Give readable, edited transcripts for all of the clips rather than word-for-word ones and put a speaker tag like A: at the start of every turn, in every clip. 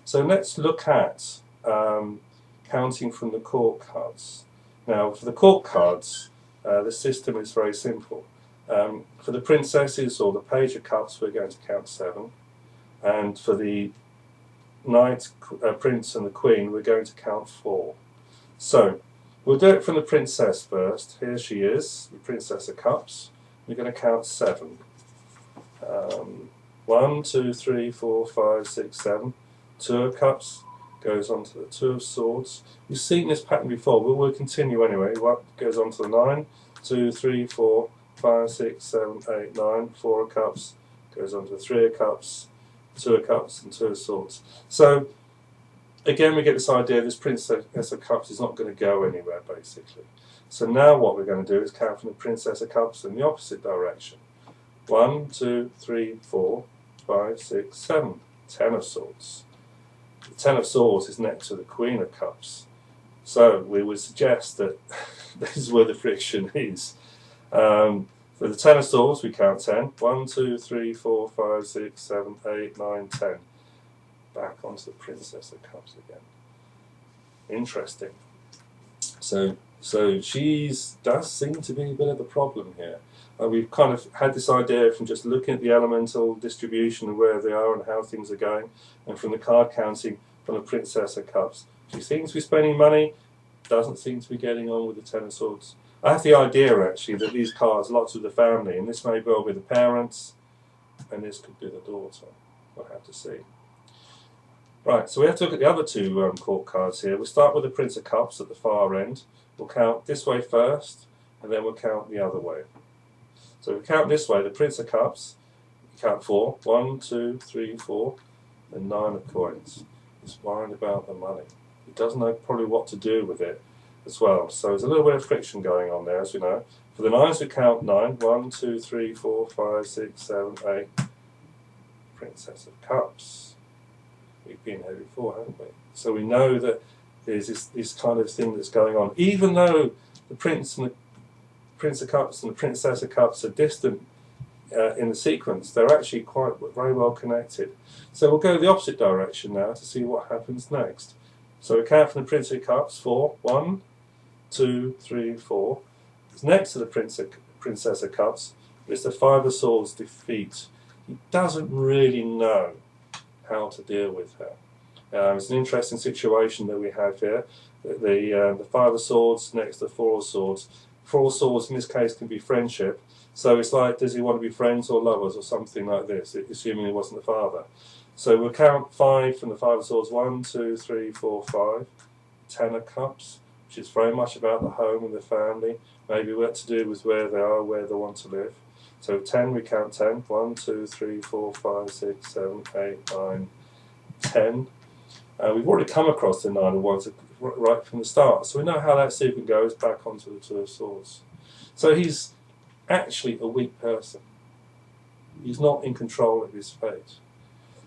A: So let's look at counting from the court cards. Now, for the court cards, the system is very simple. For the princesses or the page of cups, we're going to count 7. And for the knight, prince and the queen, we're going to count 4. So we'll do it from the princess first. Here she is, the princess of cups. We're going to count 7. 1, 2, 3, 4, 5, 6, 7. 2 of cups goes on to the 2 of swords. You've seen this pattern before, but we'll continue anyway. 1 goes on to the 9. 2, 3, 4, 5, 6, 7, 8, 9. 4 of cups goes on to the 3 of cups, 2 of cups, and 2 of swords. So again, we get this idea this princess of cups is not going to go anywhere, basically. So now what we're going to do is count from the princess of cups in the opposite direction. 1, 2, 3, 4, 5, 6, 7. 10 of swords. The 10 of swords is next to the queen of cups. So we would suggest that this is where the friction is. For the 10 of swords, we count 10. 1, 2, 3, 4, 5, 6, 7, 8, 9, 10. Back onto the princess of cups again. Interesting. So she does seem to be a bit of a problem here. We've kind of had this idea from just looking at the elemental distribution and where they are and how things are going, and from the card counting from the princess of cups. She seems to be spending money, doesn't seem to be getting on with the 10 of swords. I have the idea actually that these cards, lots of the family, and this may well be the parents, and this could be the daughter. We'll have to see. Right, so we have to look at the other 2 court cards here. We'll start with the Prince of Cups at the far end. We'll count this way first, and then we'll count the other way. So if we count this way, the Prince of Cups, we count 4. 1, 2, 3, 4, and 9 of coins. He's worried about the money. He doesn't know probably what to do with it as well. So there's a little bit of friction going on there, as we know. For the 9s, we count 9. 1, 2, 3, 4, 5, 6, 7, 8. Princess of Cups. We've been here before, haven't we? So we know that there's this kind of thing that's going on. Even though the Prince and the Prince of Cups and the Princess of Cups are distant in the sequence, they're actually very well connected. So we'll go the opposite direction now to see what happens next. So we count from the Prince of Cups, 4. 1, 2, 3, 4. It's next to the Princess of Cups, but it's the 5 of Swords defeat. He doesn't really know how to deal with her. It's an interesting situation that we have here. The 5 of Swords next to the 4 of Swords. 4 of Swords in this case can be friendship. So it's like, does he want to be friends or lovers or something like this, assuming he wasn't the father. So we'll count 5 from the 5 of Swords. 1, 2, 3, 4, 5. 10 of Cups, which is very much about the home and the family. Maybe what to do with where they are, where they want to live. So 10, we count 10. 1, 2, 3, 4, 5, 6, 7, 8, 9, 10. We've already come across the 9 of Wands right from the start. So we know how that sequence goes back onto the 2 of Swords. So he's actually a weak person. He's not in control of his fate.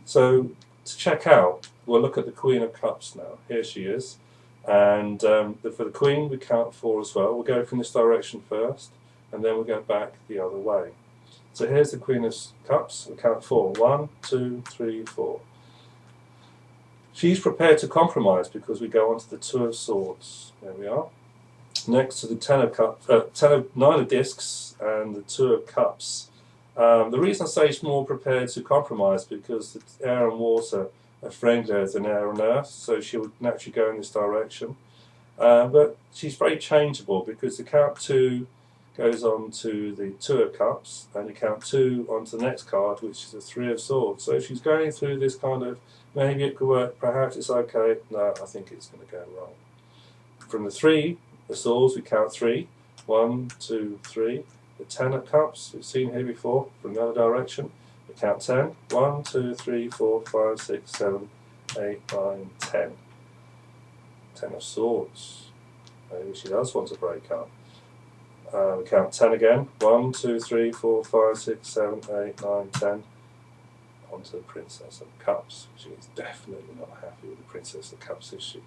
A: So to check out, we'll look at the Queen of Cups now. Here she is. And for the Queen, we count 4 as well. We'll go from this direction first, and then we'll go back the other way. So here's the Queen of Cups. We count 4. 1, 2, 3, 4. She's prepared to compromise because we go on to the 2 of Swords. There we are. Next to the 10 of Cups, 9 of Discs and the 2 of Cups. The reason I say she's more prepared to compromise because the air and water are friendlier than air and earth, so she would naturally go in this direction. But she's very changeable because the count 2 goes on to the 2 of Cups, and you count 2 onto the next card, which is the 3 of Swords. So she's going through this kind of, maybe it could work, perhaps it's okay, no, I think it's going to go wrong. From the 3 of Swords, we count 3. 1, 2, 3. The 10 of Cups, we've seen here before, from the other direction. We count 10. 1, 2, 3, 4, 5, 6, 7, 8, 9, 10. 10 of Swords. Maybe she does want to break up. We count 10 again. 1, 2, 3, 4, 5, 6, 7, 8, 9, 10. Onto the Princess of Cups. She is definitely not happy with the Princess of Cups, is she?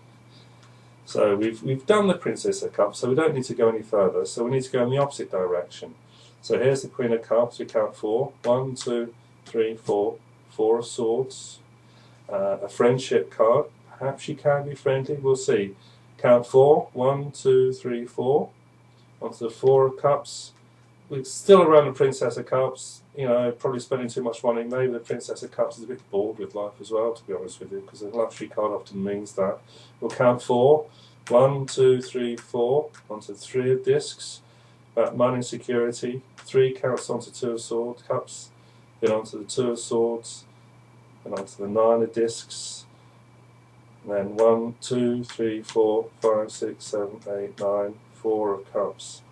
A: So we've done the Princess of Cups, so we don't need to go any further. So we need to go in the opposite direction. So here's the Queen of Cups. We count 4. 1, 2, 3, 4. 4 of Swords. a friendship card. Perhaps she can be friendly, we'll see. Count 4, 1, 2, 3, 4. Onto the 4 of Cups. We're still around the Princess of Cups, you know, probably spending too much money. Maybe the Princess of Cups is a bit bored with life as well, to be honest with you, because a luxury card often means that. We'll count 4. 1, 2, 3, 4. Onto 3 of Discs. About money security. 3 counts onto 2 of Swords, Cups. Then onto the 2 of Swords. Then onto the 9 of Discs. And then 1, 2, 3, 4, 5, 6, 7, 8, 9, 4 of Cups.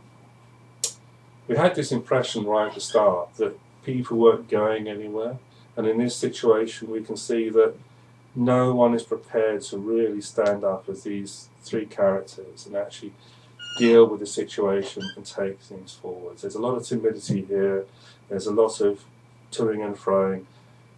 A: We had this impression right at the start that people weren't going anywhere, and in this situation we can see that no one is prepared to really stand up as these 3 characters and actually deal with the situation and take things forward. There's a lot of timidity here, there's a lot of toing and froing,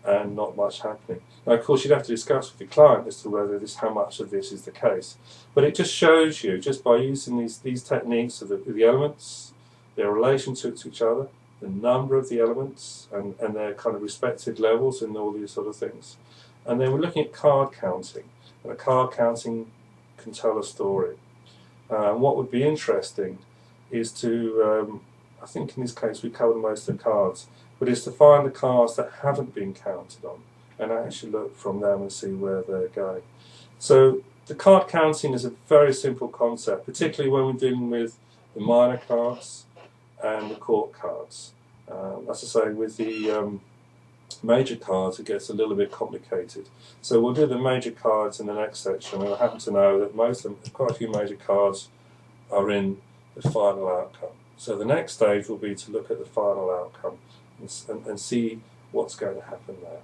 A: and not much happening. Now, of course, you'd have to discuss with your client as to whether how much of this is the case. But it just shows you, just by using these techniques of the elements, their relationship to each other, the number of the elements, and their kind of respective levels and all these sort of things. And then we're looking at card counting. And a card counting can tell a story. What would be interesting is to, I think in this case we covered most of the cards, but is to find the cards that haven't been counted on and actually look from them and see where they're going. So the card counting is a very simple concept, particularly when we're dealing with the minor cards and the court cards. As I say, with the major cards it gets a little bit complicated. So we'll do the major cards in the next section, and I happen to know that most of them, quite a few major cards are in the final outcome. So the next stage will be to look at the final outcome and see what's going to happen there.